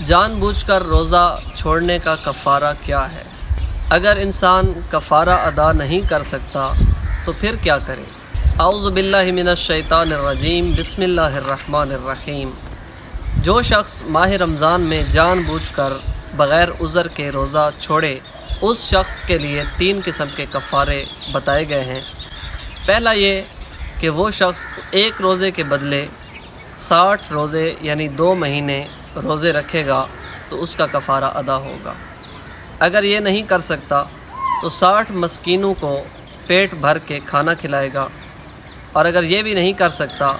جان بوجھ کر روزہ چھوڑنے کا کفارہ کیا ہے؟ اگر انسان کفارہ ادا نہیں کر سکتا تو پھر کیا کرے؟ اعوذ باللہ من الشیطان الرجیم، بسم اللہ الرحمن الرحیم۔ جو شخص ماہ رمضان میں جان بوجھ کر بغیر عذر کے روزہ چھوڑے، اس شخص کے لیے 3 قسم کے کفارے بتائے گئے ہیں۔ پہلا یہ کہ وہ شخص ایک روزے کے بدلے 60 روزے یعنی 2 مہینے روزے رکھے گا تو اس کا کفارہ ادا ہوگا۔ اگر یہ نہیں کر سکتا تو 60 مسکینوں کو پیٹ بھر کے کھانا کھلائے گا، اور اگر یہ بھی نہیں کر سکتا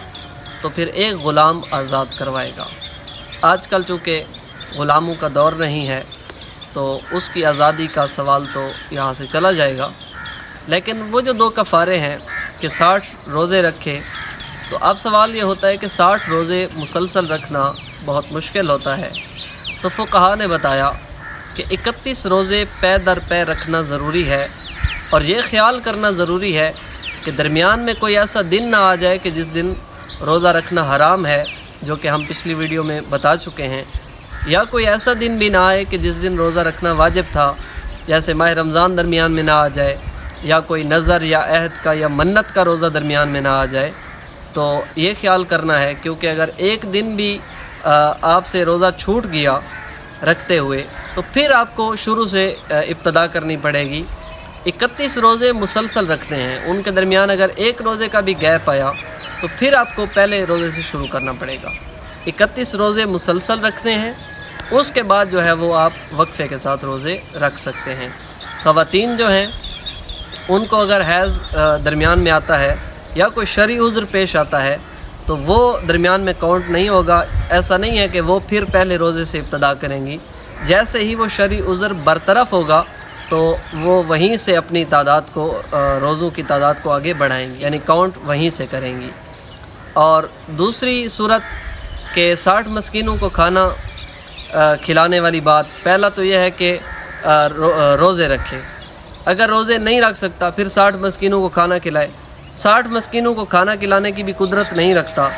تو پھر ایک غلام آزاد کروائے گا۔ آج کل چونکہ غلاموں کا دور نہیں ہے تو اس کی آزادی کا سوال تو یہاں سے چلا جائے گا، لیکن وہ جو 2 کفارے ہیں کہ 60 روزے رکھے، تو اب سوال یہ ہوتا ہے کہ 60 روزے مسلسل رکھنا بہت مشکل ہوتا ہے، تو فقہاء نے بتایا کہ 31 روزے پے در پے رکھنا ضروری ہے، اور یہ خیال کرنا ضروری ہے کہ درمیان میں کوئی ایسا دن نہ آ جائے کہ جس دن روزہ رکھنا حرام ہے، جو کہ ہم پچھلی ویڈیو میں بتا چکے ہیں، یا کوئی ایسا دن بھی نہ آئے کہ جس دن روزہ رکھنا واجب تھا، جیسے ماہ رمضان درمیان میں نہ آ جائے، یا کوئی نظر یا عہد کا یا منت کا روزہ درمیان میں نہ آ جائے۔ تو یہ خیال کرنا ہے، کیونکہ اگر ایک دن بھی آپ سے روزہ چھوٹ گیا رکھتے ہوئے تو پھر آپ کو شروع سے ابتدا کرنی پڑے گی۔ 31 روزے مسلسل رکھنے ہیں، ان کے درمیان اگر ایک روزے کا بھی گیپ آیا تو پھر آپ کو پہلے روزے سے شروع کرنا پڑے گا۔ 31 روزے مسلسل رکھنے ہیں، اس کے بعد جو ہے وہ آپ وقفے کے ساتھ روزے رکھ سکتے ہیں۔ خواتین جو ہیں ان کو اگر حیض درمیان میں آتا ہے یا کوئی شرعی عذر پیش آتا ہے تو وہ درمیان میں کاؤنٹ نہیں ہوگا۔ ایسا نہیں ہے کہ وہ پھر پہلے روزے سے ابتدا کریں گی، جیسے ہی وہ شرعی عذر برطرف ہوگا تو وہ وہیں سے اپنی تعداد کو، روزوں کی تعداد کو آگے بڑھائیں گی، یعنی کاؤنٹ وہیں سے کریں گی۔ اور دوسری صورت کہ 60 مسکینوں کو کھانا کھلانے والی بات، پہلا تو یہ ہے کہ روزے رکھے۔ اگر روزے نہیں رکھ سکتا پھر 60 مسکینوں کو کھانا کھلائے۔ 60 مسکینوں کو کھانا کھلانے کی بھی قدرت نہیں رکھتا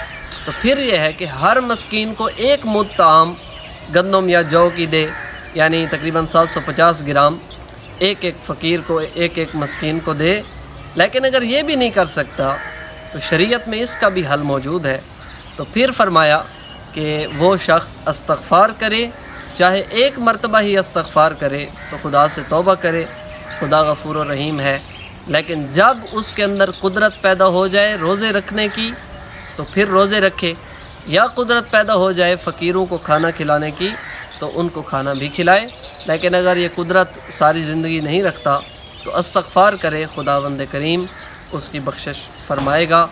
تو پھر یہ ہے کہ ہر مسکین کو 1 مد طعام گندم یا جو کی دے، یعنی تقریباً 750 گرام، ایک فقیر کو، ایک مسکین کو دے۔ لیکن اگر یہ بھی نہیں کر سکتا تو شریعت میں اس کا بھی حل موجود ہے، تو پھر فرمایا کہ وہ شخص استغفار کرے، چاہے 1 مرتبہ ہی استغفار کرے تو خدا سے توبہ کرے، خدا غفور و رحیم ہے۔ لیکن جب اس کے اندر قدرت پیدا ہو جائے روزے رکھنے کی تو پھر روزے رکھے، یا قدرت پیدا ہو جائے فقیروں کو کھانا کھلانے کی تو ان کو کھانا بھی کھلائے۔ لیکن اگر یہ قدرت ساری زندگی نہیں رکھتا تو استغفار کرے، خداوند کریم اس کی بخشش فرمائے گا۔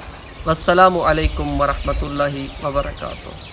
والسلام علیکم ورحمۃ اللہ وبرکاتہ۔